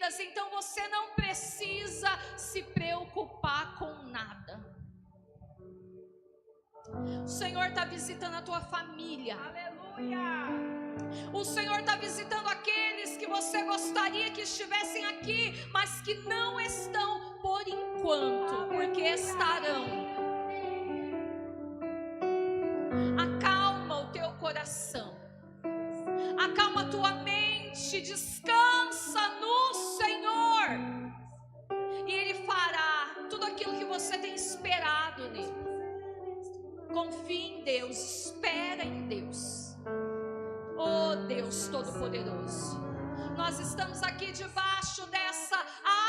vidas, então você não precisa se preocupar com nada. O Senhor está visitando a tua família. Aleluia. O Senhor está visitando aqueles que você gostaria que estivessem aqui, mas que não estão por enquanto, porque estarão. Acalma o teu coração, acalma a tua mente, descansa no Senhor, e Ele fará tudo aquilo que você tem esperado nele. Confie em Deus, espera em Deus. Oh Deus Todo-Poderoso, nós estamos aqui debaixo dessa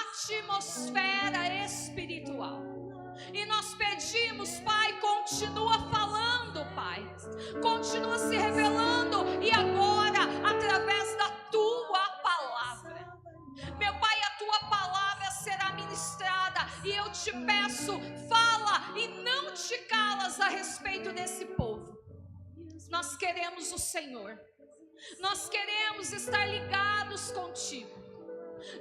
atmosfera espiritual, e nós pedimos, Pai, continua falando, Pai, continua se revelando, e agora, através da Tua Palavra, meu Pai, a Tua Palavra será ministrada, e eu te peço, fala e não te calas a respeito desse povo. Nós queremos o Senhor, nós queremos estar ligados contigo,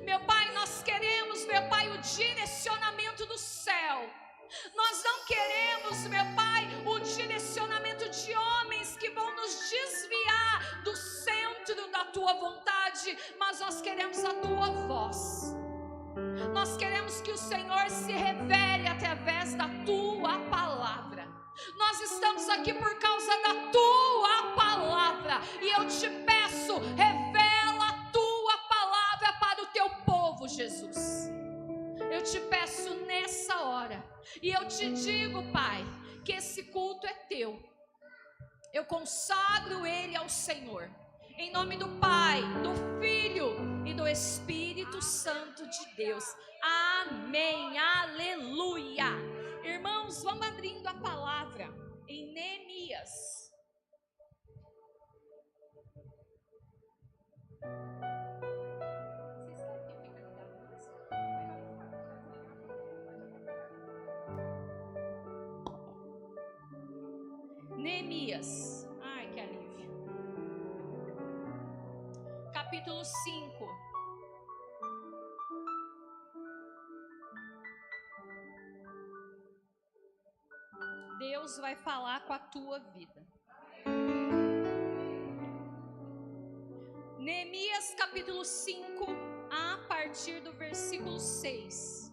meu Pai, nós queremos, meu Pai, o direcionamento do céu. Nós não queremos, meu Pai, o direcionamento de homens que vão nos desviar do centro da Tua vontade, mas nós queremos a Tua voz. Nós queremos que o Senhor se revele através da Tua Palavra. Nós estamos aqui por causa da Tua Palavra, e eu te peço, revela a Tua Palavra para o Teu povo, Jesus. Eu te peço nessa hora, e eu te digo, Pai, que esse culto é Teu. Eu consagro ele ao Senhor, em nome do Pai, do Filho e do Espírito Santo de Deus. Amém, aleluia. Irmãos, vamos abrindo a palavra em Neemias. Neemias, ai que alívio. Capítulo 5. Deus vai falar com a tua vida. Neemias capítulo 5, a partir do versículo 6.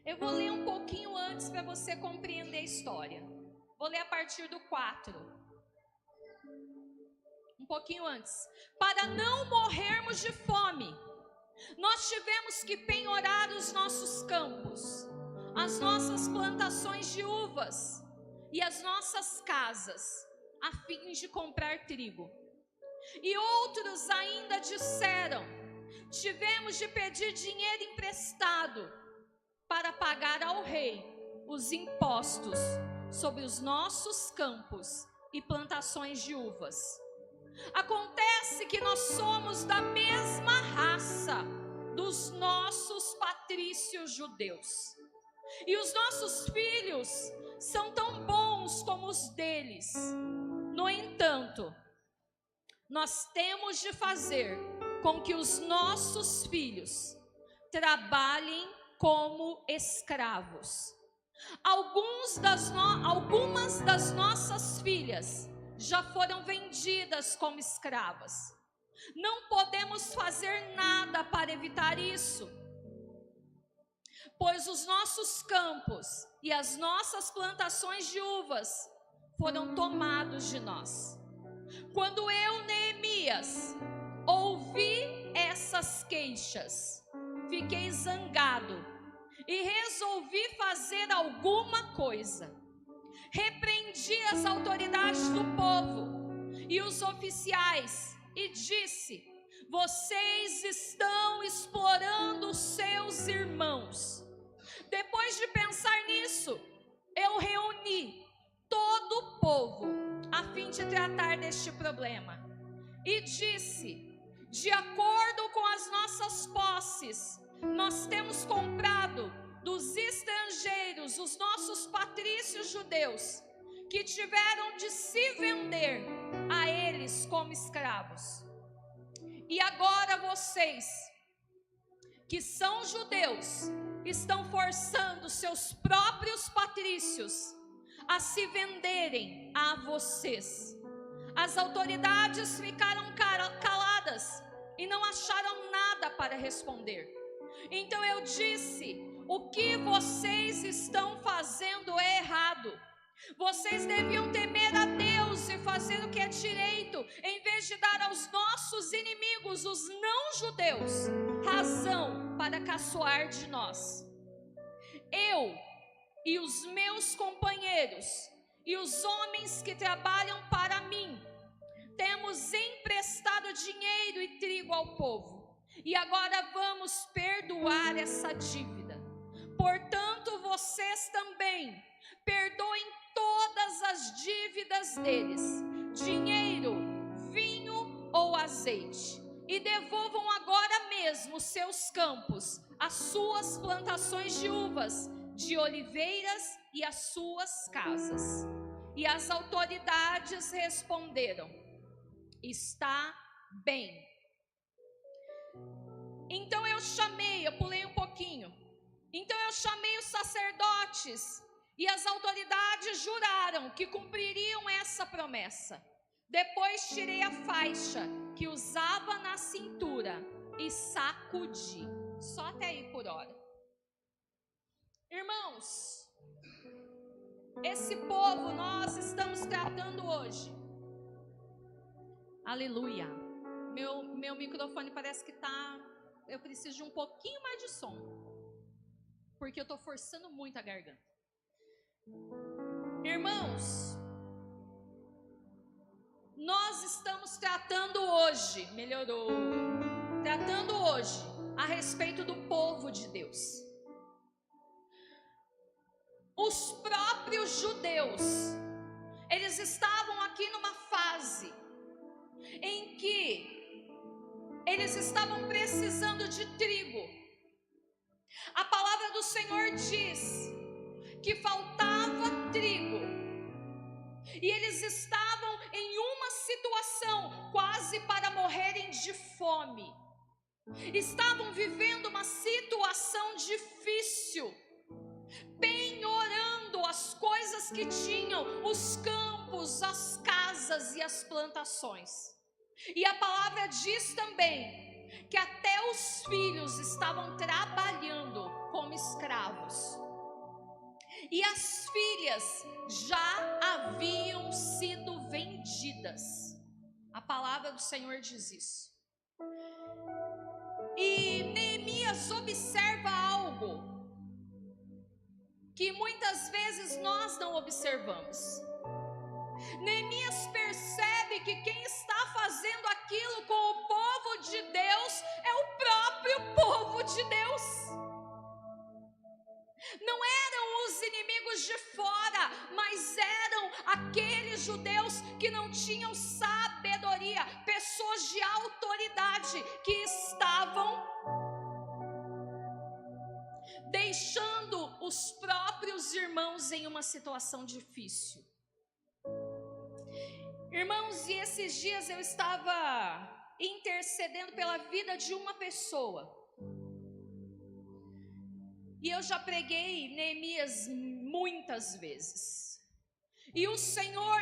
Eu vou ler um pouquinho antes para você compreender a história. Vou ler a partir do 4. Um pouquinho antes. Para não morrermos de fome, nós tivemos que penhorar os nossos campos, as nossas plantações de uvas e as nossas casas, a fim de comprar trigo. E outros ainda disseram: tivemos de pedir dinheiro emprestado para pagar ao rei os impostos sobre os nossos campos e plantações de uvas. Acontece que nós somos da mesma raça dos nossos patrícios judeus, e os nossos filhos são tão bons como os deles. No entanto, nós temos de fazer com que os nossos filhos trabalhem como escravos. Algumas das nossas filhas já foram vendidas como escravas. Não podemos fazer nada para evitar isso, pois os nossos campos e as nossas plantações de uvas foram tomados de nós. Quando eu, Neemias, ouvi essas queixas, fiquei zangado e resolvi fazer alguma coisa. Repreendi as autoridades do povo e os oficiais e disse: vocês estão explorando os seus irmãos. Depois de pensar nisso, eu reuni todo o povo a fim de tratar deste problema e disse: de acordo com as nossas posses, nós temos comprado dos estrangeiros, os nossos patrícios judeus, que tiveram de se vender a eles como escravos. E agora vocês, que são judeus, estão forçando seus próprios patrícios a se venderem a vocês. As autoridades ficaram caladas e não acharam nada para responder. Então eu disse: o que vocês estão fazendo é errado. Vocês deviam temer a Deus e fazer o que é direito, em vez de dar aos nossos inimigos, os não-judeus, razão para caçoar de nós. Eu e os meus companheiros e os homens que trabalham para mim temos emprestado dinheiro e trigo ao povo, e agora vamos perdoar essa dívida. Portanto, vocês também perdoem todas as dívidas deles, dinheiro, vinho ou azeite, e devolvam agora mesmo seus campos, as suas plantações de uvas, de oliveiras e as suas casas. E as autoridades responderam: está bem. Então eu pulei um pouquinho. Então eu chamei os sacerdotes, e as autoridades juraram que cumpririam essa promessa. Depois tirei a faixa que usava na cintura e sacudi. Só até aí por hora. Irmãos, esse povo nós estamos tratando hoje. Aleluia. Meu microfone parece que eu preciso de um pouquinho mais de som, porque eu estou forçando muito a garganta. Irmãos, nós estamos tratando hoje, tratando hoje a respeito do povo de Deus. Os próprios judeus, eles estavam aqui numa fase em que eles estavam precisando de trigo. A palavra do Senhor diz que faltava trigo, e eles estavam em uma situação quase para morrerem de fome. Estavam vivendo uma situação difícil, penhorando as coisas que tinham, os campos, as casas e as plantações. E a palavra diz também que até os filhos estavam trabalhando como escravos. E as filhas já haviam sido vendidas. A palavra do Senhor diz isso. E Neemias observa algo que muitas vezes nós não observamos. Neemias percebe que quem está fazendo aquilo com o povo de Deus é o próprio povo de Deus. Não eram os inimigos de fora, mas eram aqueles judeus que não tinham sabedoria, pessoas de autoridade que estavam deixando os próprios irmãos em uma situação difícil. Irmãos, e esses dias eu estava intercedendo pela vida de uma pessoa. E eu já preguei Neemias muitas vezes. E o Senhor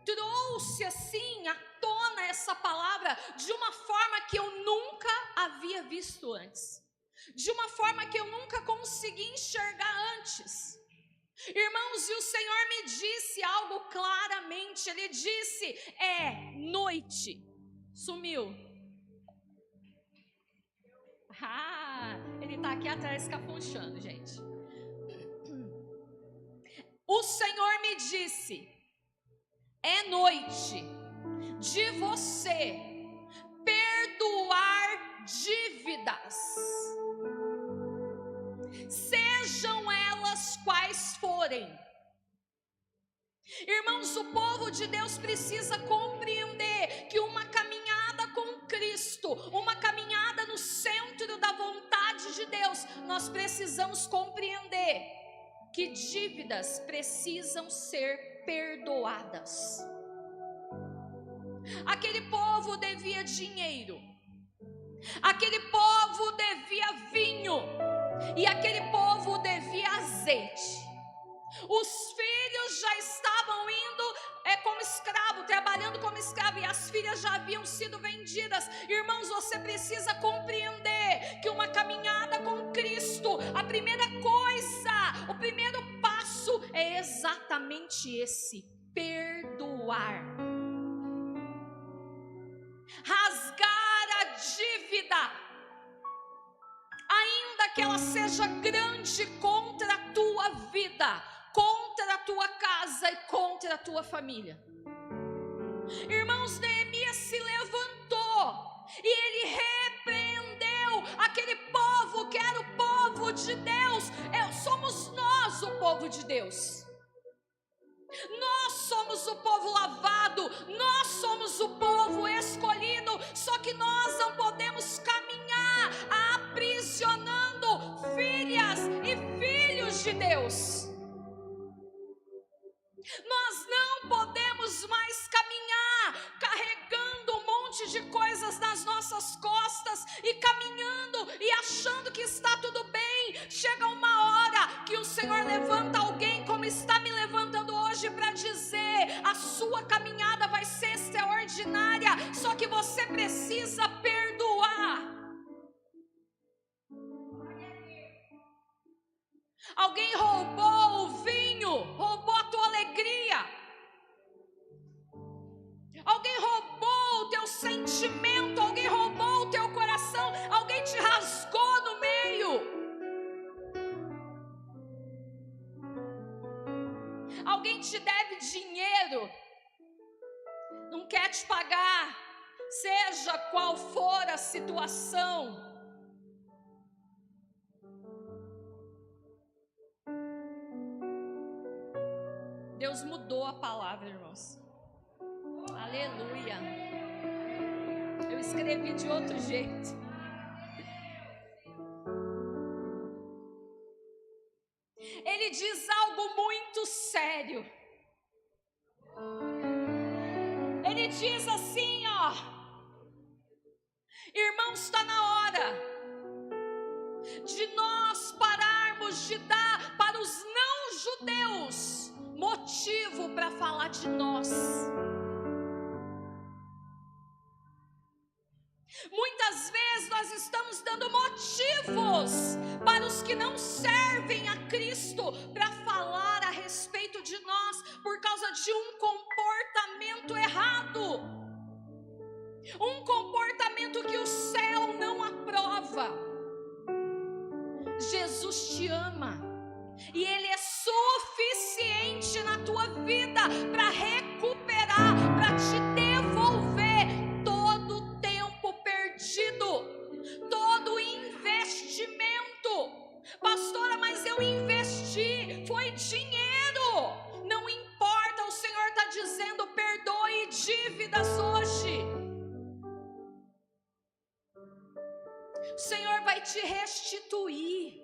trouxe assim à tona essa palavra de uma forma que eu nunca havia visto antes. De uma forma que eu nunca consegui enxergar antes. Irmãos, e o Senhor me disse algo claramente. Ele disse: é noite. Sumiu. Ele está aqui atrás capunchando, gente. O Senhor me disse: é noite de você perdoar dívidas, sejam elas quais forem. Irmãos, o povo de Deus precisa compreender que uma caminhada com Cristo, uma caminhada no centro da vontade de Deus, nós precisamos compreender que dívidas precisam ser perdoadas. Aquele povo devia dinheiro, aquele povo devia vinho, e aquele povo devia azeite. Os filhos já estavam indo como escravo, trabalhando como escravo, e as filhas já haviam sido vendidas. Irmãos, você precisa compreender que uma caminhada com Cristo, a primeira coisa, o primeiro passo é exatamente esse: perdoar. Rasgar a dívida, ainda que ela seja grande, contra a tua vida, contra a tua casa e contra a tua família. Irmãos, Neemias se levantou e ele repreendeu aquele povo que era o povo de Deus. Somos nós o povo de Deus. Nós somos o povo lavado, nós somos o povo escolhido, só que nós não podemos caminhar aprisionando filhas e filhos de Deus. Nós não podemos mais caminhar carregando um monte de coisas nas nossas costas e caminhando e achando que está tudo bem. Chega uma hora que o Senhor levanta alguém, como está me levantando hoje, para dizer: a sua caminhada vai ser extraordinária, só que você precisa perdoar. Alguém roubou o vinho, roubou a tua alegria. Alguém roubou o teu sentimento, alguém roubou o teu coração, alguém te rasgou no meio. Alguém te deve dinheiro, não quer te pagar, seja qual for a situação. Deus mudou a palavra, irmãos. Aleluia. Eu escrevi de outro jeito. Ele diz algo muito sério. Ele diz assim, irmãos, está na hora de nós pararmos de dar para os não-judeus motivo para falar de nós. Muitas vezes nós estamos dando motivos para os que não servem a Cristo para falar a respeito de nós, por causa de um comportamento errado, um comportamento que o céu não aprova. Jesus te ama e Ele é suficiente na tua vida para recuperar, para te devolver todo o tempo perdido, todo o investimento. Pastora, mas eu investi, foi dinheiro. Não importa, o Senhor está dizendo: perdoe dívidas hoje. O Senhor vai te restituir.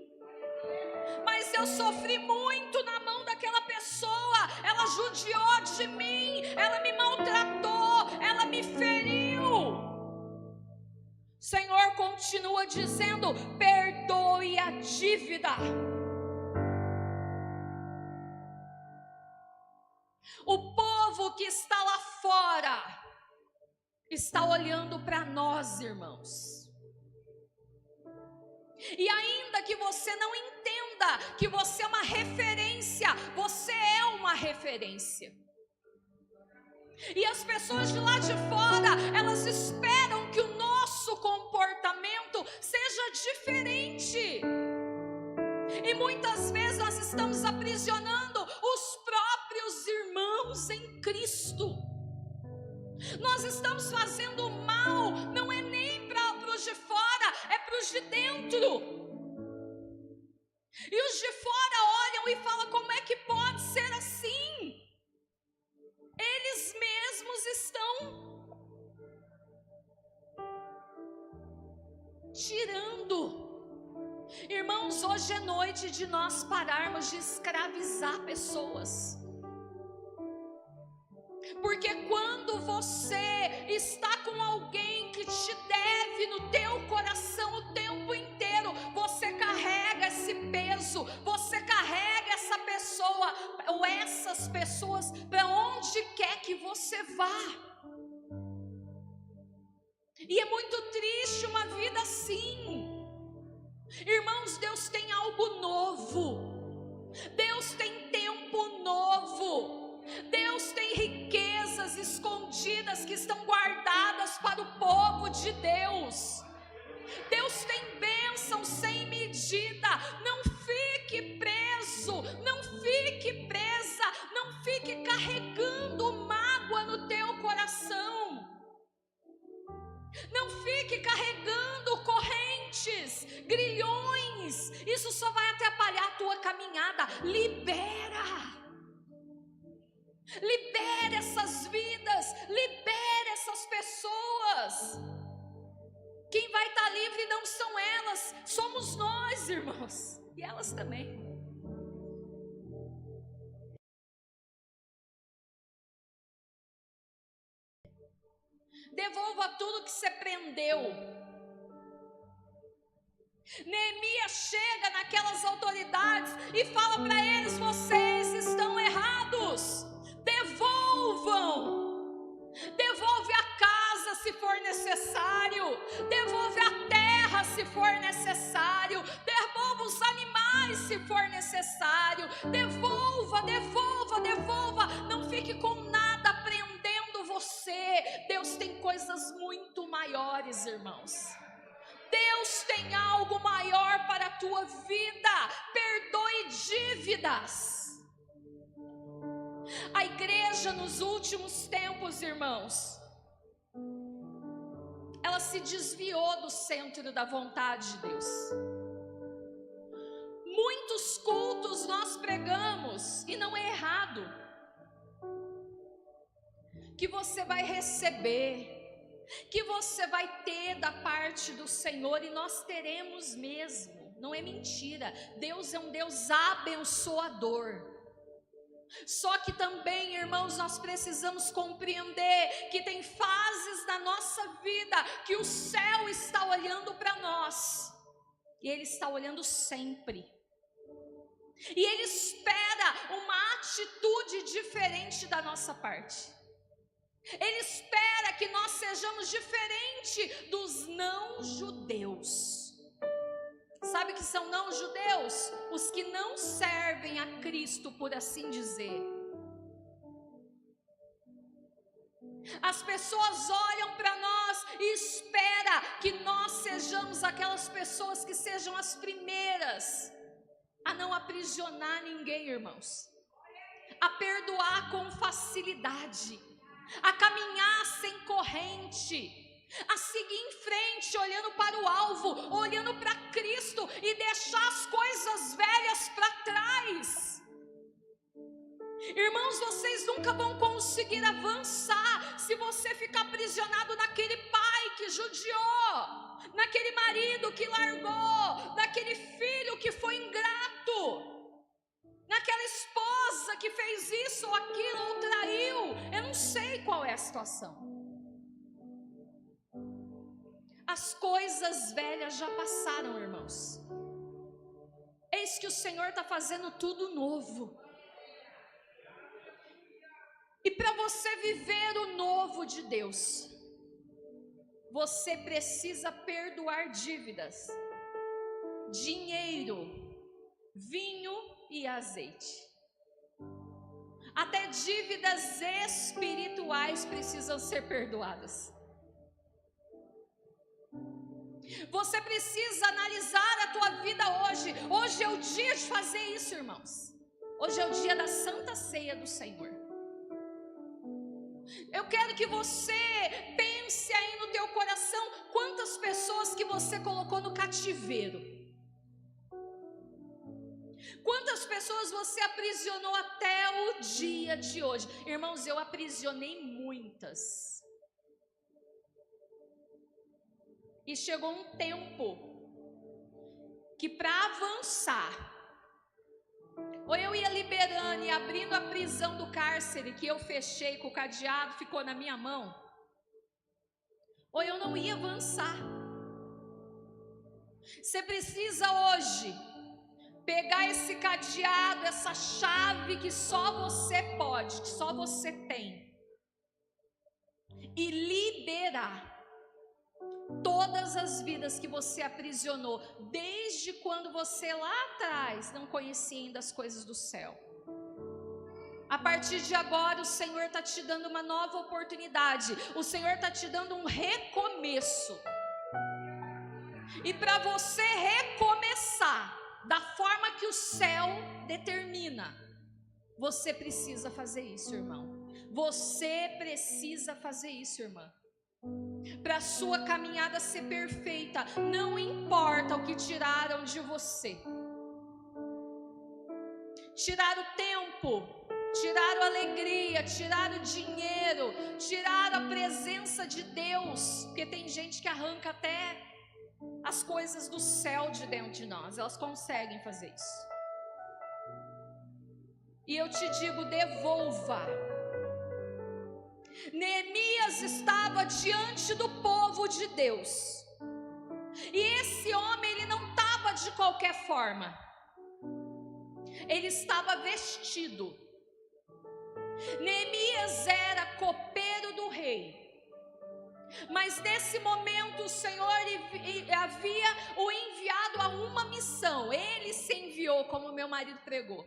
Mas eu sofri muito na mão daquela pessoa, ela judiou de mim, ela me maltratou, ela me feriu. O Senhor continua dizendo: perdoe a dívida. O povo que está lá fora está olhando para nós, irmãos. E ainda que você não entenda que você é uma referência, você é uma referência. E as pessoas de lá de fora, elas esperam que o nosso comportamento seja diferente. E muitas vezes nós estamos aprisionando os próprios irmãos em Cristo. Nós estamos fazendo mal, não é nem para os de fora, é para os de dentro. E os de fora olham e falam: como é que pode ser assim? Eles mesmos estão tirando. Irmãos, hoje é noite de nós pararmos de escravizar pessoas. você está com alguém que te deve no teu coração o tempo inteiro, você carrega esse peso, você carrega essa pessoa ou essas pessoas para onde quer que você vá. E é muito triste uma vida assim. Irmãos, Deus tem algo novo, Deus tem tempo novo, Deus tem riquezas escondidas que estão guardadas para o povo de Deus. Deus tem bênção sem medida. Não fique preso, não fique presa, não fique carregando mágoa no teu coração. Não fique carregando correntes, grilhões. Isso só vai atrapalhar a tua caminhada. Libera essas vidas, libera essas pessoas. Quem vai estar livre não são elas, somos nós, irmãos, e elas também. Devolva tudo que você prendeu. Neemias chega naquelas autoridades e fala para eles: vocês estão errados, devolve a casa se for necessário, devolve a terra se for necessário, devolva os animais se for necessário, devolva, não fique com nada prendendo você. Deus tem coisas muito maiores, irmãos. Deus tem algo maior para a tua vida. Perdoe dívidas. A igreja nos últimos tempos, irmãos, ela se desviou do centro da vontade de Deus. Muitos cultos nós pregamos, e não é errado, que você vai receber, que você vai ter da parte do Senhor, e nós teremos mesmo, não é mentira. Deus é um Deus abençoador. Só que também, irmãos, nós precisamos compreender que tem fases da nossa vida que o céu está olhando para nós, e Ele está olhando sempre, e Ele espera uma atitude diferente da nossa parte. Ele espera que nós sejamos diferente dos não-judeus. Sabe o que são não-judeus? Os que não servem a Cristo, por assim dizer. As pessoas olham para nós e esperam que nós sejamos aquelas pessoas que sejam as primeiras a não aprisionar ninguém, irmãos, a perdoar com facilidade, a caminhar sem corrente, a seguir em frente, olhando para o alvo, olhando para Cristo, e deixar as coisas velhas para trás. Irmãos, vocês nunca vão conseguir avançar se você ficar aprisionado naquele pai que judiou, naquele marido que largou, naquele filho que foi ingrato, naquela esposa que fez isso ou aquilo, ou traiu. Eu não sei qual é a situação. As coisas velhas já passaram, irmãos. Eis que o Senhor está fazendo tudo novo. E para você viver o novo de Deus, você precisa perdoar dívidas, dinheiro, vinho e azeite. Até dívidas espirituais precisam ser perdoadas. Você precisa analisar a tua vida hoje. Hoje é o dia de fazer isso, irmãos. Hoje é o dia da Santa Ceia do Senhor. Eu quero que você pense aí no teu coração quantas pessoas que você colocou no cativeiro. Quantas pessoas você aprisionou até o dia de hoje? Irmãos, eu aprisionei muitas. E chegou um tempo que para avançar, ou eu ia liberando e abrindo a prisão do cárcere que eu fechei com o cadeado, ficou na minha mão, ou eu não ia avançar. Você precisa hoje pegar esse cadeado, essa chave que só você pode, que só você tem, e liberar todas as vidas que você aprisionou, desde quando você lá atrás não conhecia ainda as coisas do céu. A partir de agora o Senhor está te dando uma nova oportunidade, o Senhor está te dando um recomeço, e para você recomeçar da forma que o céu determina, você precisa fazer isso, irmão. Você precisa fazer isso, irmã. Para a sua caminhada ser perfeita, não importa o que tiraram de você. Tiraram o tempo, tiraram a alegria, tiraram o dinheiro, tiraram a presença de Deus, porque tem gente que arranca até as coisas do céu de dentro de nós, elas conseguem fazer isso. E eu te digo, devolva. Neemias estava diante do povo de Deus, e esse homem, ele não estava de qualquer forma, ele estava vestido. Neemias era copeiro do rei, mas nesse momento o Senhor havia o enviado a uma missão. Ele se enviou, como meu marido pregou,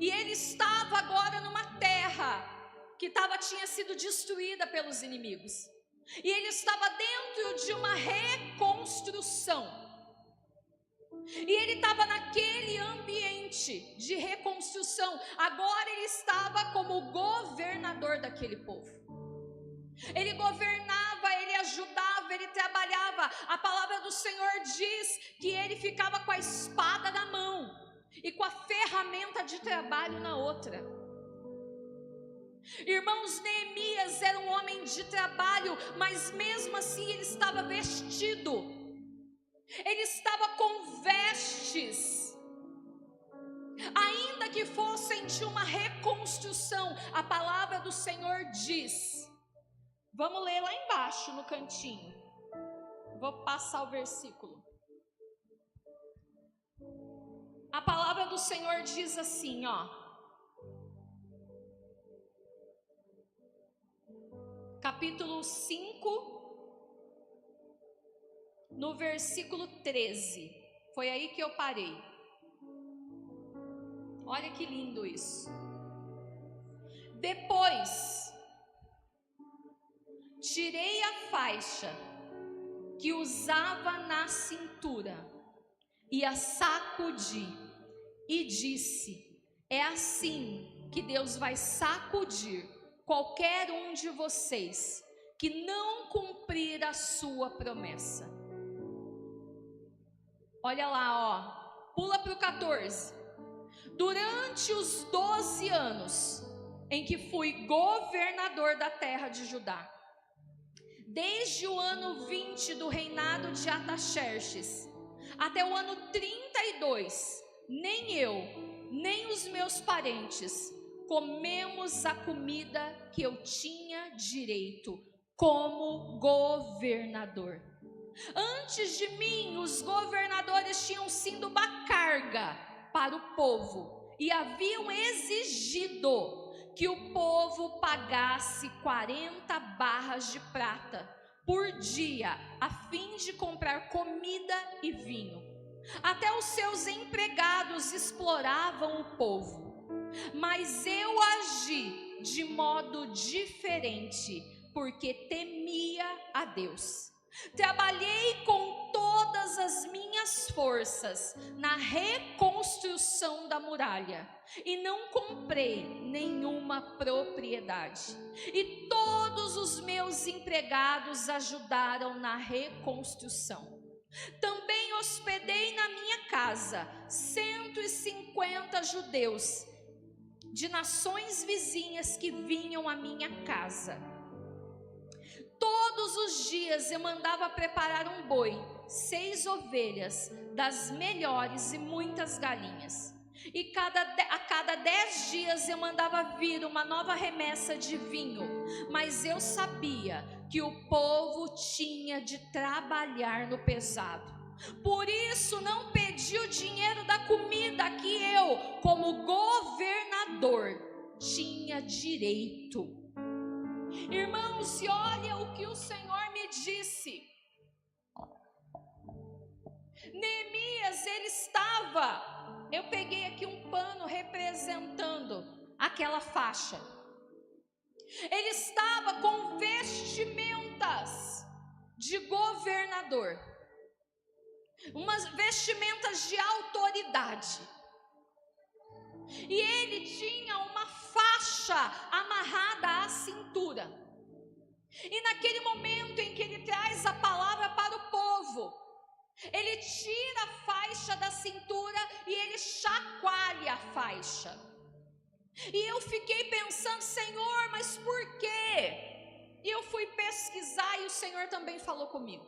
e ele estava agora numa terra que tinha sido destruída pelos inimigos, e ele estava dentro de uma reconstrução, e ele estava naquele ambiente de reconstrução. Agora ele estava como governador daquele povo. Ele governava, ele ajudava, ele trabalhava. A palavra do Senhor diz que ele ficava com a espada na mão e com a ferramenta de trabalho na outra. Irmãos, Neemias era um homem de trabalho, mas mesmo assim ele estava vestido, ele estava com vestes, ainda que fossem de uma reconstrução. A palavra do Senhor diz, vamos ler lá embaixo no cantinho, vou passar o versículo. A palavra do Senhor diz assim, capítulo 5, no versículo 13, foi aí que eu parei. Olha que lindo isso. Depois, tirei a faixa que usava na cintura e a sacudi, e disse: é assim que Deus vai sacudir qualquer um de vocês que não cumprir a sua promessa. Olha lá, pula para o 14. Durante os 12 anos em que fui governador da terra de Judá, desde o ano 20 do reinado de Artaxerxes até o ano 32, nem eu, nem os meus parentes comemos a comida que eu tinha direito como governador. Antes de mim, os governadores tinham sido uma carga para o povo e haviam exigido que o povo pagasse 40 barras de prata por dia, a fim de comprar comida e vinho. Até os seus empregados exploravam o povo. Mas eu agi de modo diferente, porque temia a Deus. Trabalhei com todas as minhas forças na reconstrução da muralha e não comprei nenhuma propriedade. E todos os meus empregados ajudaram na reconstrução. Também hospedei na minha casa 150 judeus de nações vizinhas que vinham à minha casa. Todos os dias eu mandava preparar um boi, 6 ovelhas das melhores e muitas galinhas. E a cada 10 dias eu mandava vir uma nova remessa de vinho. Mas eu sabia que o povo tinha de trabalhar no pesado. Por isso não pedi o dinheiro da comida que eu, como governador, tinha direito. Irmãos, e olha o que o Senhor me disse. Neemias, ele estava, eu peguei aqui um pano representando aquela faixa. Ele estava com vestimentas de governador, umas vestimentas de autoridade. E ele tinha uma faixa amarrada à cintura. E naquele momento em que ele traz a palavra para o povo, ele tira a faixa da cintura e ele chacoalha a faixa. E eu fiquei pensando, Senhor, mas por quê? E eu fui pesquisar e o Senhor também falou comigo.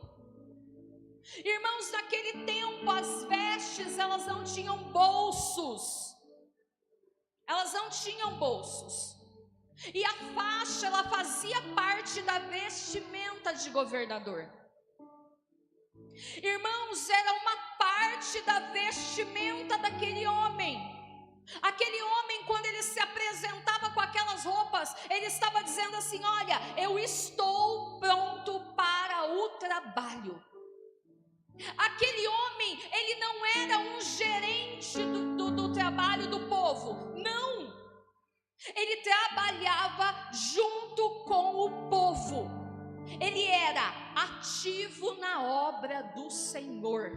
Irmãos, naquele tempo as vestes, elas não tinham bolsos. Elas não tinham bolsos. E a faixa, ela fazia parte da vestimenta de governador. Irmãos, era uma parte da vestimenta daquele homem. Aquele homem, quando ele se apresentava com aquelas roupas, ele estava dizendo assim: olha, eu estou pronto para o trabalho. Aquele homem, ele não era um gerente do trabalho do povo, não. Ele trabalhava junto com o povo. Ele era ativo na obra do Senhor.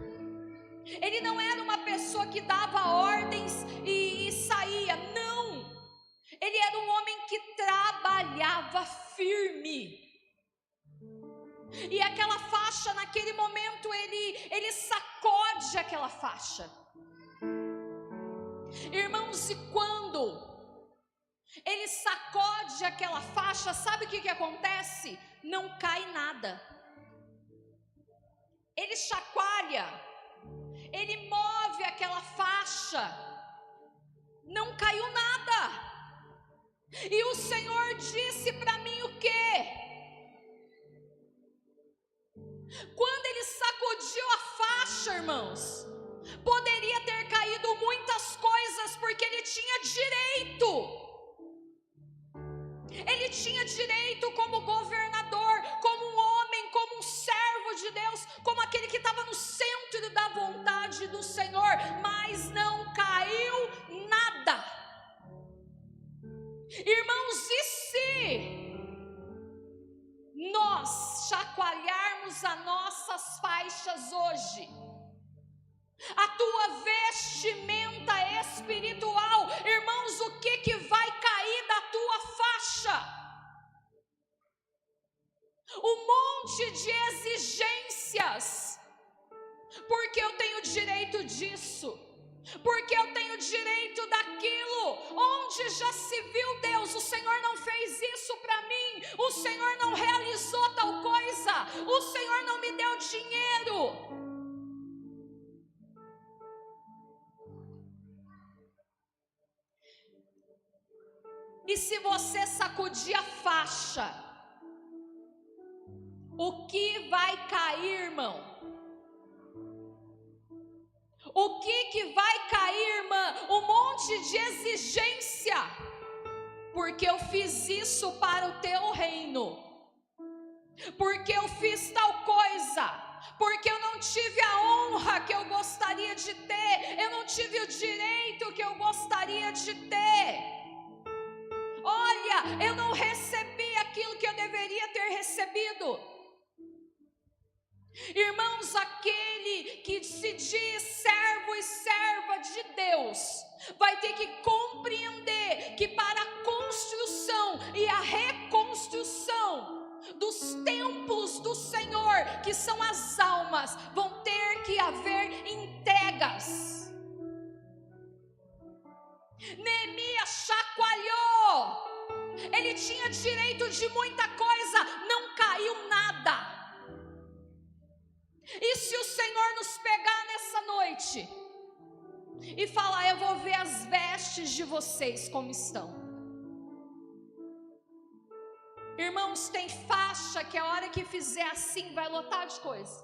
Ele não era uma pessoa que dava ordens e saía, não. Ele era um homem que trabalhava firme. E aquela faixa, naquele momento, ele sacode aquela faixa. Irmãos, e quando ele sacode aquela faixa, sabe o que acontece? Não cai nada. Ele chacoalha, ele move aquela faixa, não caiu nada. E o Senhor disse para mim o quê? Quando ele sacudiu a faixa, irmãos, poderia ter caído muitas coisas, porque ele tinha direito. Ele tinha direito como governador, como um homem, como um servo de Deus, como aquele que estava no centro da vontade do Senhor, mas não caiu nada. Irmãos, e se nós chacoalharmos as nossas faixas hoje, a tua vestimenta espiritual, irmãos, o que vai cair da tua faixa? Um monte de exigências, porque eu tenho direito disso, porque eu tenho direito daquilo. Onde já se viu, Deus, o Senhor não fez isso para mim, o Senhor não realizou tal coisa, o Senhor não me deu dinheiro. E se você sacudir a faixa, o que vai cair, irmão? O que vai cair, irmã? Um monte de exigência, porque eu fiz isso para o teu reino, porque eu fiz tal coisa, porque eu não tive a honra que eu gostaria de ter, eu não tive o direito que eu gostaria de ter. Olha, eu não recebi aquilo que eu deveria ter recebido. Irmãos, aquele que se diz servo e serva de Deus vai ter que compreender que para a construção e a reconstrução dos templos do Senhor, que são as almas, vão ter que haver entregas. Neemias chacoalhou, ele tinha direito de muita coisa, não caiu nada. E se o Senhor e falar: eu vou ver as vestes de vocês como estão. Irmãos, tem faixa que a hora que fizer assim vai lotar de coisa.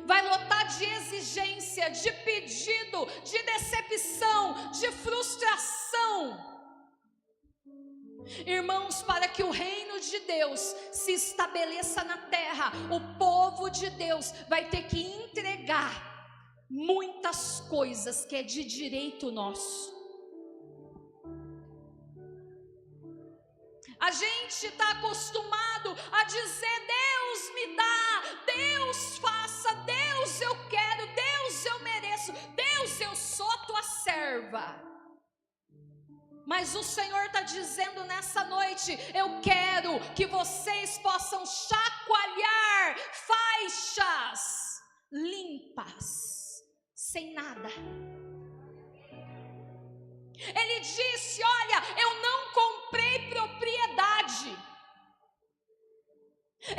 Vai lotar de exigência, de pedido, de decepção, de frustração. Irmãos, para que o reino de Deus se estabeleça na terra, o povo de Deus vai ter que entregar muitas coisas que é de direito nosso. A gente está acostumado a dizer: Deus me dá, Deus faça, Deus eu quero, Deus eu mereço, Deus eu sou tua serva. Mas o Senhor está dizendo nessa noite: eu quero que vocês possam chacoalhar faixas limpas, sem nada. Ele disse: olha, eu não comprei propriedade.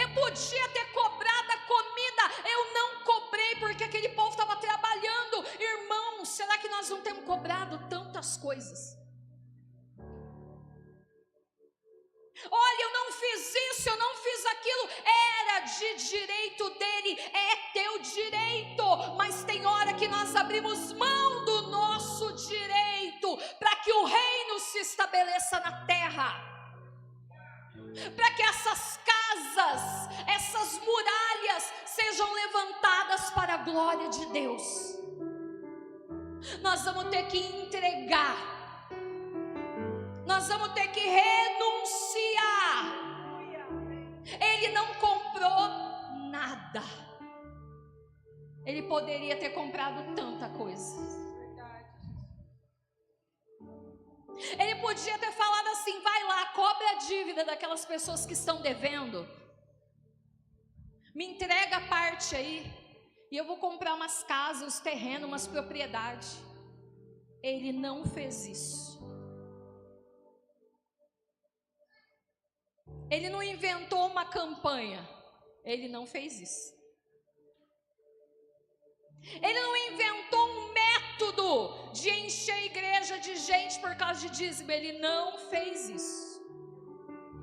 Eu podia ter cobrado a comida, eu não cobrei porque aquele povo estava trabalhando. Irmãos, será que nós não temos cobrado tantas coisas? Olha, eu não fiz isso, eu não fiz aquilo. Era de direito dele, é teu direito. Mas tem hora que nós abrimos mão do nosso direito para que o reino se estabeleça na terra, para que essas casas, essas muralhas sejam levantadas para a glória de Deus. Nós vamos ter que entregar. Nós vamos ter que renunciar. Ele não comprou nada. Ele poderia ter comprado tanta coisa. Ele podia ter falado assim: vai lá, cobra a dívida daquelas pessoas que estão devendo. Me entrega a parte aí, e eu vou comprar umas casas, uns terrenos, umas propriedades. Ele não fez isso. Ele não inventou uma campanha. Ele não fez isso. Ele não inventou um método de encher a igreja de gente por causa de dízimo. Ele não fez isso.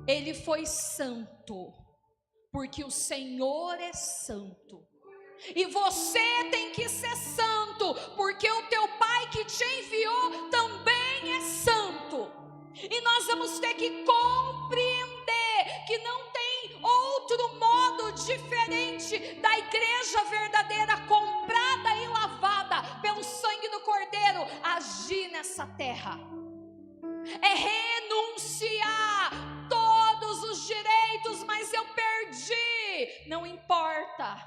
Ele foi santo, porque o Senhor é santo. E você tem que ser santo, porque o teu Pai que te enviou também é santo. E nós vamos ter que compreender que não tem outro modo diferente da igreja verdadeira, comprada e lavada pelo sangue do Cordeiro, agir nessa terra. É renunciar todos os direitos, mas eu perdi. Não importa.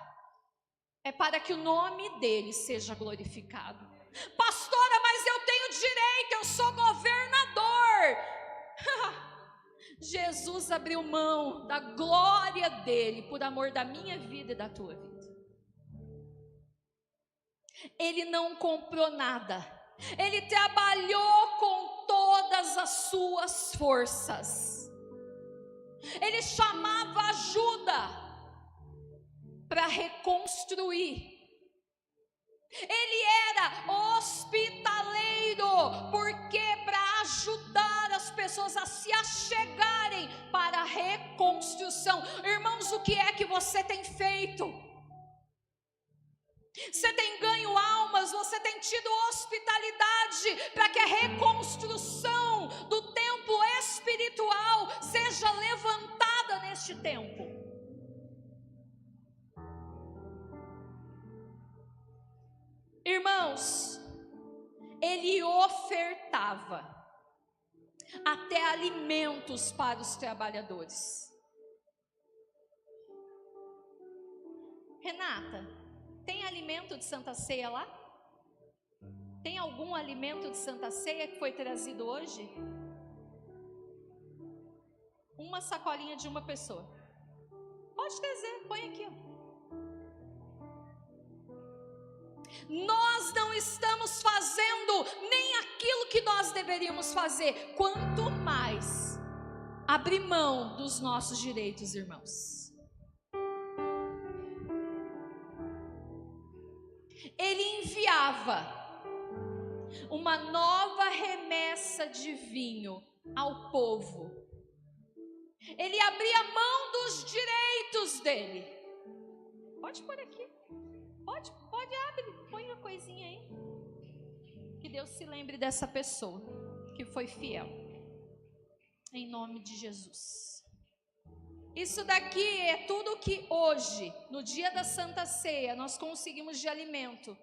É para que o nome dele seja glorificado. Pastora, mas eu tenho direito, eu sou governador. Jesus abriu mão da glória dele por amor da minha vida e da tua vida. Ele não comprou nada. Ele trabalhou com todas as suas forças. Ele chamava ajuda para reconstruir. Ele era hospitaleiro, porque para ajudar as pessoas a se achegarem para a reconstrução. Irmãos, o que é que você tem feito? Você tem ganho almas, você tem tido hospitalidade para que a reconstrução do templo espiritual seja levantada neste tempo. Irmãos, ele ofertava até alimentos para os trabalhadores. Renata, tem alimento de Santa Ceia lá? Tem algum alimento de Santa Ceia que foi trazido hoje? Uma sacolinha de uma pessoa. Pode trazer, põe aqui, ó. Nós não estamos fazendo nem aquilo que nós deveríamos fazer, quanto mais abrir mão dos nossos direitos, irmãos. Ele enviava uma nova remessa de vinho ao povo. Ele abria mão dos direitos dele. Pode pôr aqui. Pode, abre. Põe uma coisinha aí. Que Deus se lembre dessa pessoa que foi fiel. Em nome de Jesus. Isso daqui é tudo que hoje, no dia da Santa Ceia, nós conseguimos de alimento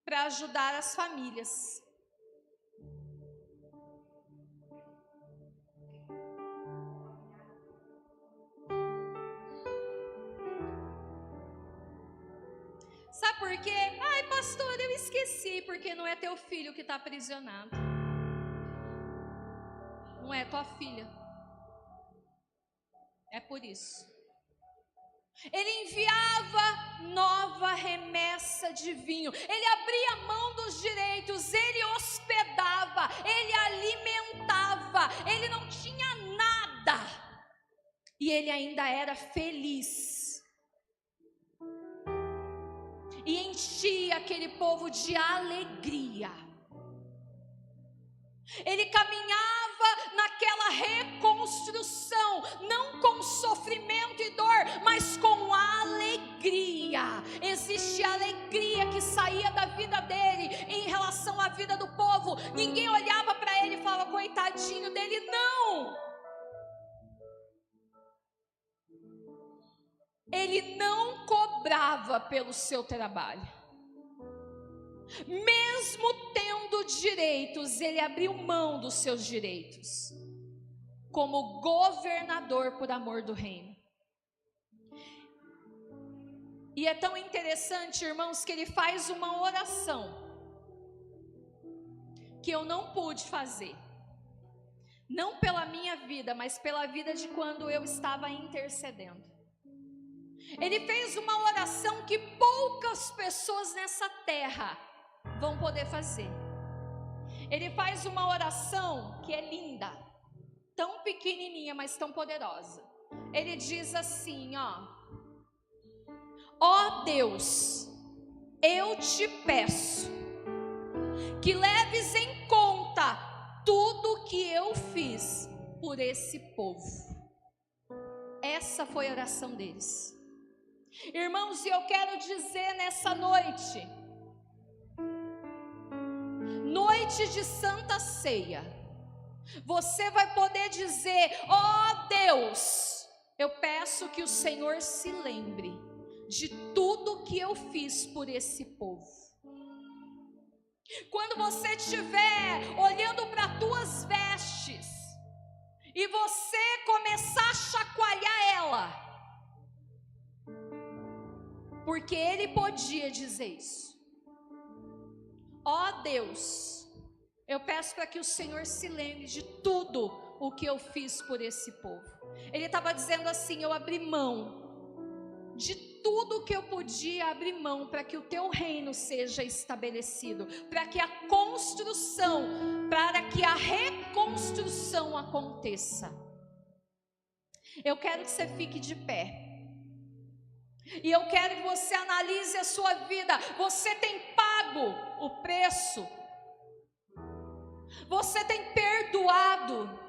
para ajudar as famílias. Sabe por quê? Ai, pastor, eu esqueci, porque não é teu filho que está aprisionado. Não é tua filha. É por isso. Ele enviava nova remessa de vinho. Ele abria mão dos direitos. Ele hospedava. Ele alimentava. Ele não tinha nada. E ele ainda era feliz. E enchia aquele povo de alegria. Ele caminhava naquela reconstrução, não com sofrimento e dor, mas com alegria. Existe alegria que saía da vida dele em relação à vida do povo. Ninguém olhava para ele e falava, coitadinho dele, não. Ele não cobrava pelo seu trabalho. Mesmo tendo direitos, ele abriu mão dos seus direitos, como governador por amor do reino. E é tão interessante, irmãos, que ele faz uma oração que eu não pude fazer, não pela minha vida, mas pela vida de quando eu estava intercedendo. Ele fez uma oração que poucas pessoas nessa terra vão poder fazer. Ele faz uma oração que é linda, tão pequenininha, mas tão poderosa. Ele diz assim, ó Deus, eu te peço que leves em conta tudo que eu fiz por esse povo. Essa foi a oração deles. Irmãos, e eu quero dizer nessa noite de Santa Ceia, você vai poder dizer, ó Deus, eu peço que o Senhor se lembre de tudo que eu fiz por esse povo. Quando você estiver olhando para tuas vestes e você começar a chacoalhar ela, porque ele podia dizer isso. Ó Deus, eu peço para que o Senhor se lembre de tudo o que eu fiz por esse povo. Ele estava dizendo assim, eu abri mão de tudo que eu podia abrir mão para que o teu reino seja estabelecido, para que a construção, para que a reconstrução aconteça. Eu quero que você fique de pé. E eu quero que você analise a sua vida. Você tem pago o preço. Você tem perdoado.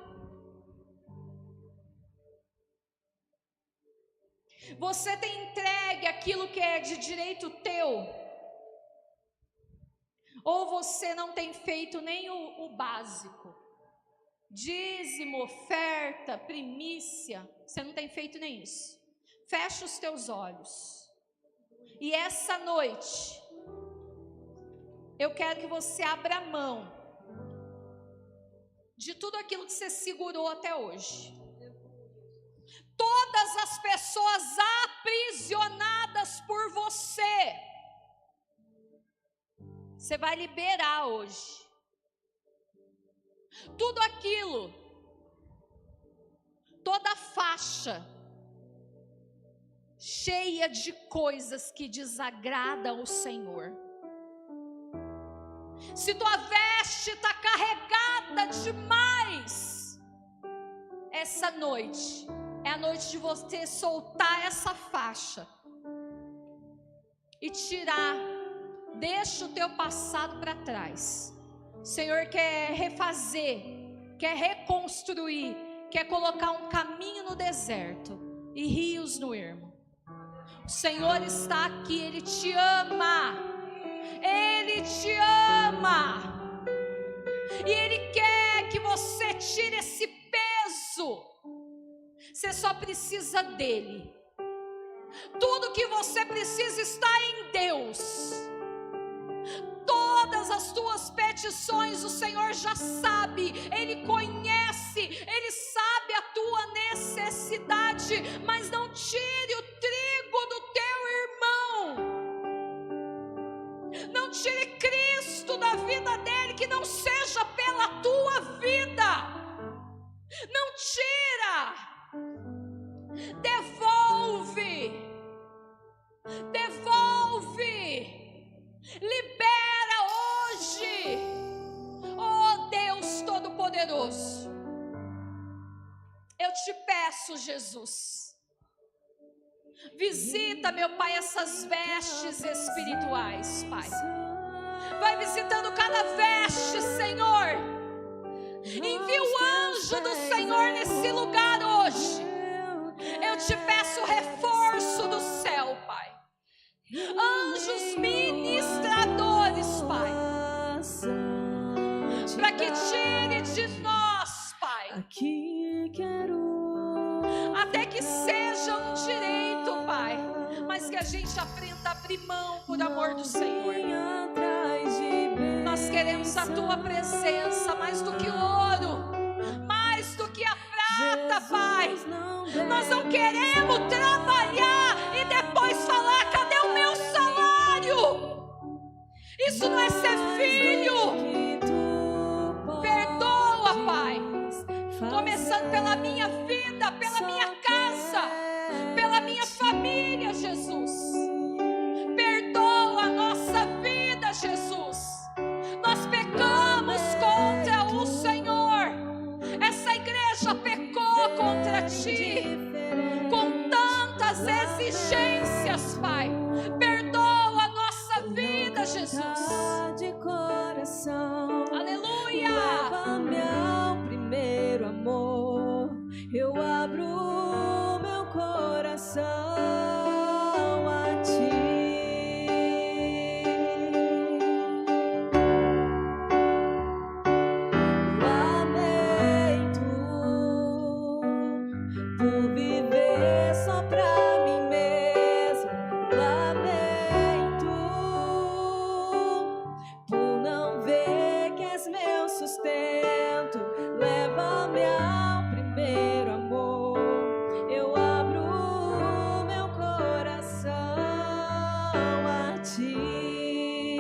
Você tem entregue aquilo que é de direito teu. Ou você não tem feito nem o básico. Dízimo, oferta, primícia. Você não tem feito nem isso. Fecha os teus olhos. E essa noite, eu quero que você abra mão de tudo aquilo que você segurou até hoje. Todas as pessoas aprisionadas por você, você vai liberar hoje. Tudo aquilo, toda faixa cheia de coisas que desagradam o Senhor. Se tua veste está carregada demais, essa noite é a noite de você soltar essa faixa e tirar Deixa o teu passado para trás. O Senhor quer refazer, quer reconstruir, quer colocar um caminho no deserto e rios no ermo. O Senhor está aqui, Ele te ama. Ele te ama. E Ele quer que você tire esse peso. Você só precisa dEle. Tudo que você precisa está em Deus. Todas as tuas petições o Senhor já sabe. Ele conhece, Ele sabe a tua necessidade. Mas não tire o trigo do teu irmão. Não tire Cristo da vida dele, que não seja pela tua vida. Não tira. Devolve. Libera hoje. Oh Deus Todo-Poderoso, eu te peço, Jesus, visita, meu Pai, essas vestes espirituais, Pai. Vai visitando cada veste, Senhor. Envia o anjo do Senhor nesse lugar hoje. Eu te peço reforço do céu, Pai. Anjos ministradores, Pai, para que tire de nós, Pai, até que seja um direito, Pai, mas que a gente aprenda a abrir mão por amor do Senhor. Nós queremos a Tua presença mais do que o ouro, mais do que a prata, Pai. Nós não queremos trabalhar e depois falar: cadê o meu salário? Isso não é ser filho. Perdoa, Pai, começando pela minha vida, pela minha casa, pela minha família, Jesus. Perdoa a nossa vida, Jesus. Nós pecamos contra o Senhor. Essa igreja pecou contra Ti, com tantas exigências, Pai. Perdoa a nossa vida, Jesus. Aleluia. Leva-me ao primeiro amor. Eu abro meu coração a Ti. Lamento por viver só pra mim mesmo. Lamento por não ver que és meu sustento. Leva-me ao primeiro amor. Eu abro meu coração a Ti.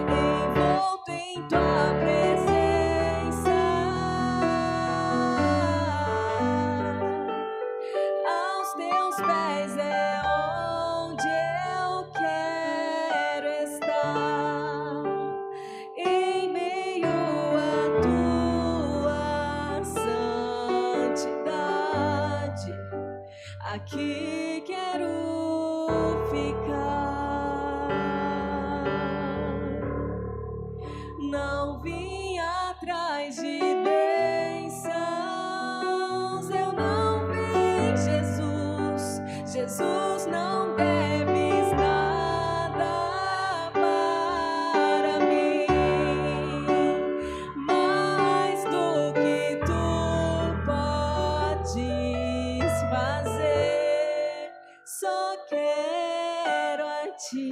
Envolto em Tua presença, aos Teus pés é onde eu quero estar. Em meio à Tua santidade, aqui quero ficar. Não vim atrás de bênçãos, eu não vi Jesus. Jesus, não deves nada para mim, mais do que Tu podes fazer. Só quero a Ti.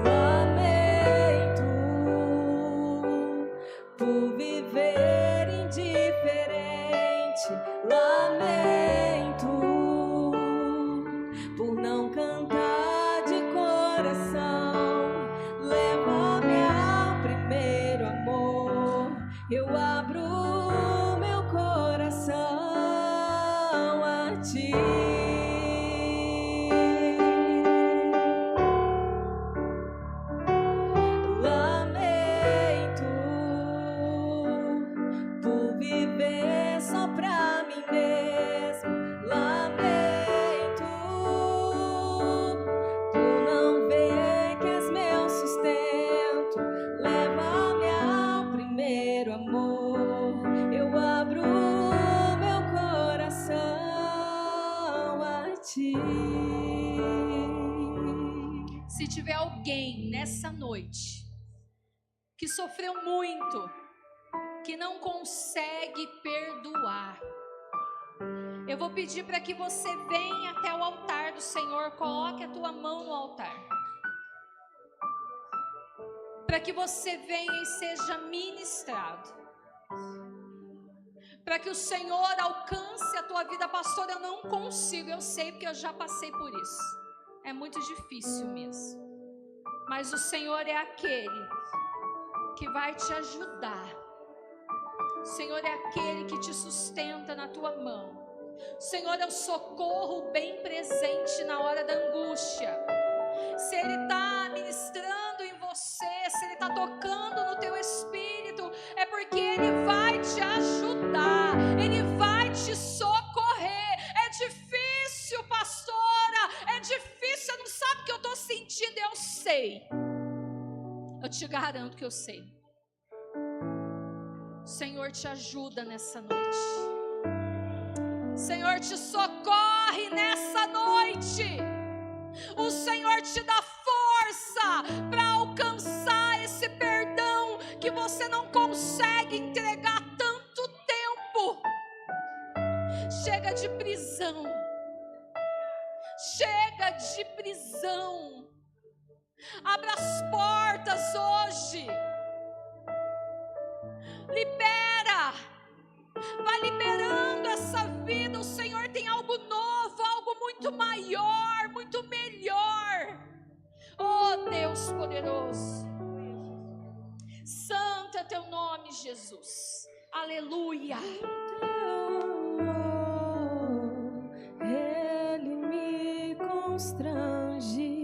Lamento por viver indiferente. Lamento por não cantar de coração. Leva-me ao primeiro amor. Eu abro meu coração a Ti. Lamento por viver tiver alguém nessa noite que sofreu muito, que não consegue perdoar, eu vou pedir para que você venha até o altar do Senhor, coloque a tua mão no altar, para que você venha e seja ministrado, para que o Senhor alcance a tua vida. Pastor, eu não consigo, eu sei porque eu já passei por isso, é muito difícil mesmo, mas o Senhor é aquele que vai te ajudar, o Senhor é aquele que te sustenta na tua mão, o Senhor é o socorro bem presente na hora da angústia. Se Ele está ministrando em você, se Ele está tocando no teu espírito, é porque Ele vai te ajudar, Ele vai te socorrer. É difícil, pastora, é difícil, você não sabe o que eu estou sentindo. Eu sei, eu te garanto que eu sei. O Senhor te ajuda nessa noite, o Senhor te socorre nessa noite, o Senhor te dá força para alcançar esse perdão que você não consegue entregar há tanto tempo. Chega de prisão, chega de prisão, abra as portas hoje, libera, vai liberando essa vida. O Senhor tem algo novo, algo muito maior, muito melhor. Oh Deus poderoso, santo é teu nome, Jesus, aleluia. Ele me constrange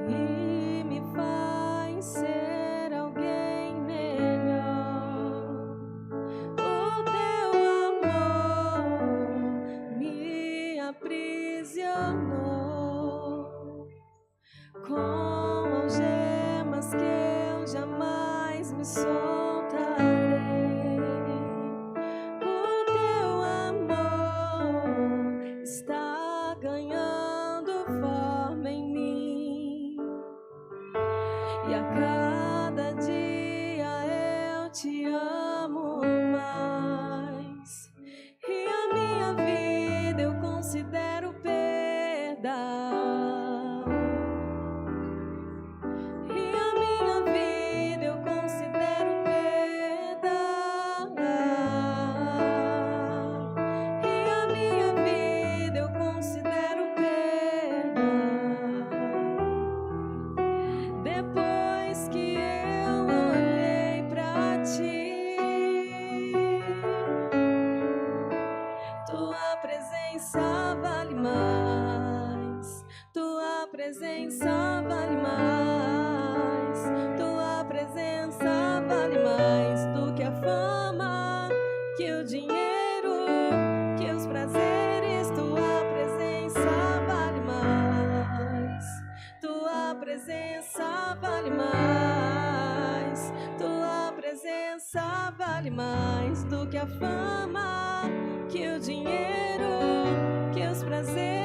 e me faz ser alguém melhor. O teu amor me aprisionou com algemas que eu jamais me soltarei. O teu amor está ganhando forma em mim, e a cada dia eu te amo mais, e a minha vida eu considero perda. Tua presença vale mais, tua presença vale mais do que a fama, que o dinheiro, que os prazeres. Tua presença vale mais, tua presença vale mais, tua presença vale mais do que a fama, que o dinheiro, que os prazeres.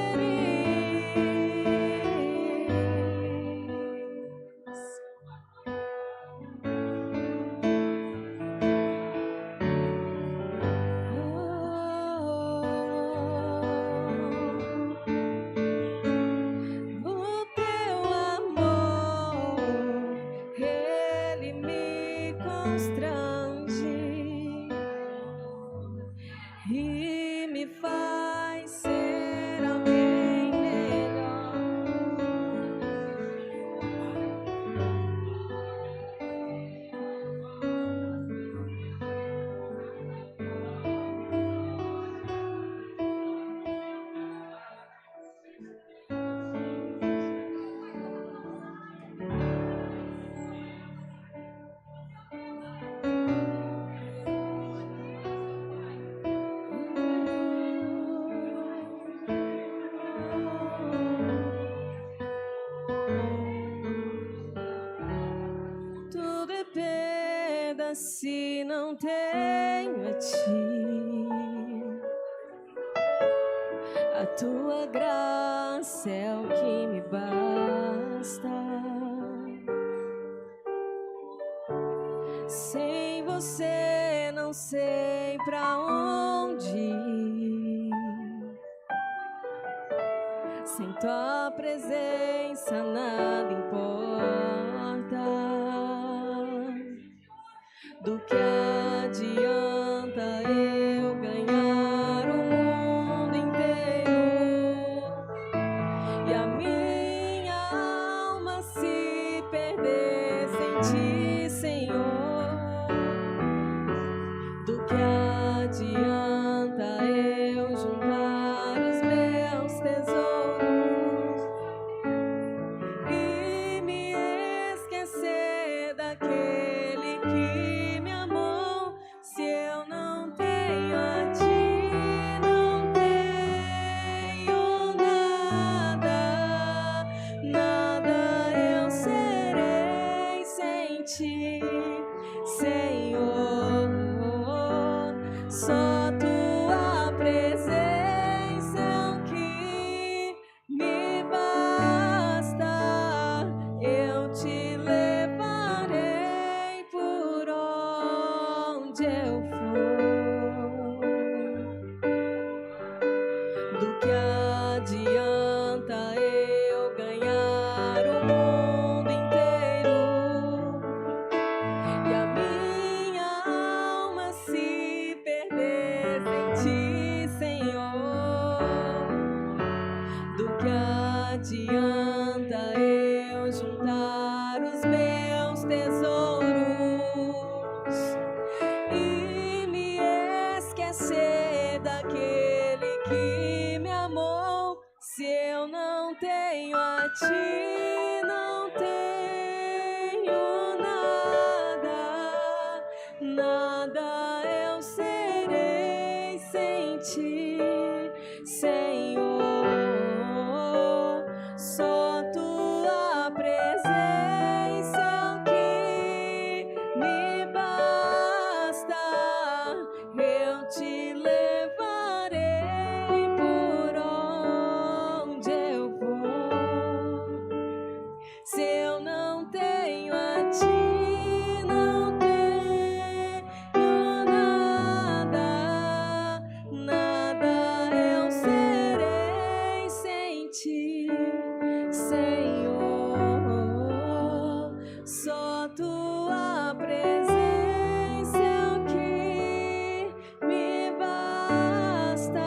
O teu amor, ele me constrange e me faz ser alguém melhor. Tudo é perda se não tenho a ti. A tua graça é o que me basta. Sem você não sei pra onde ir. Sem tua presença nada importa. Do que adianta eu ganhar o mundo inteiro e a minha alma se perder sem ti, Senhor? Do que adianta eu juntar os meus tesouros e me esquecer daquele que me amou, se eu não tenho a ti, não tenho nada, nada eu serei sem ti, Senhor. Só tua presença é o que me basta. Eu te levarei por onde eu for. Do que adianta eu ganhar o mundo inteiro e a minha alma se perder sem ti, Senhor? Do que adianta eu juntar os meus tesouros e me esquecer daquele que me amou, se eu não tenho a ti, não tenho nada, nada eu serei sem ti, Senhor. Só tua presença é o que me basta. Eu te levarei por onde eu for. Se eu não tenho a ti, não tenho nada, nada eu serei sem ti, Senhor. Só tua presença é o que me basta.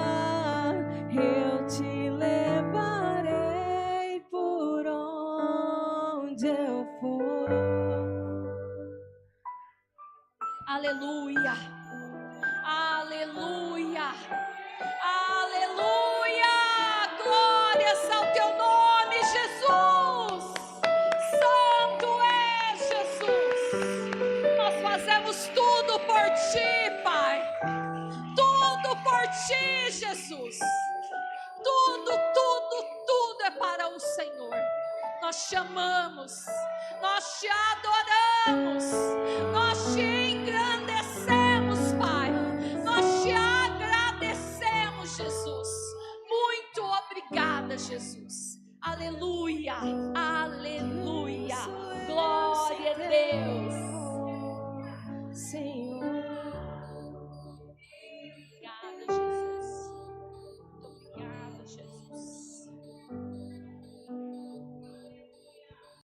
Eu te levarei por onde eu for. Aleluia, aleluia, aleluia, glórias ao teu nome, Jesus. Santo é Jesus. Nós fazemos tudo por ti, Pai, tudo por ti, Jesus. Tudo, tudo, tudo é para o Senhor. Nós te amamos, nós te adoramos, nós te engrandecemos, Pai. Nós te agradecemos, Jesus. Muito obrigada, Jesus. Aleluia, aleluia. Glória a Deus.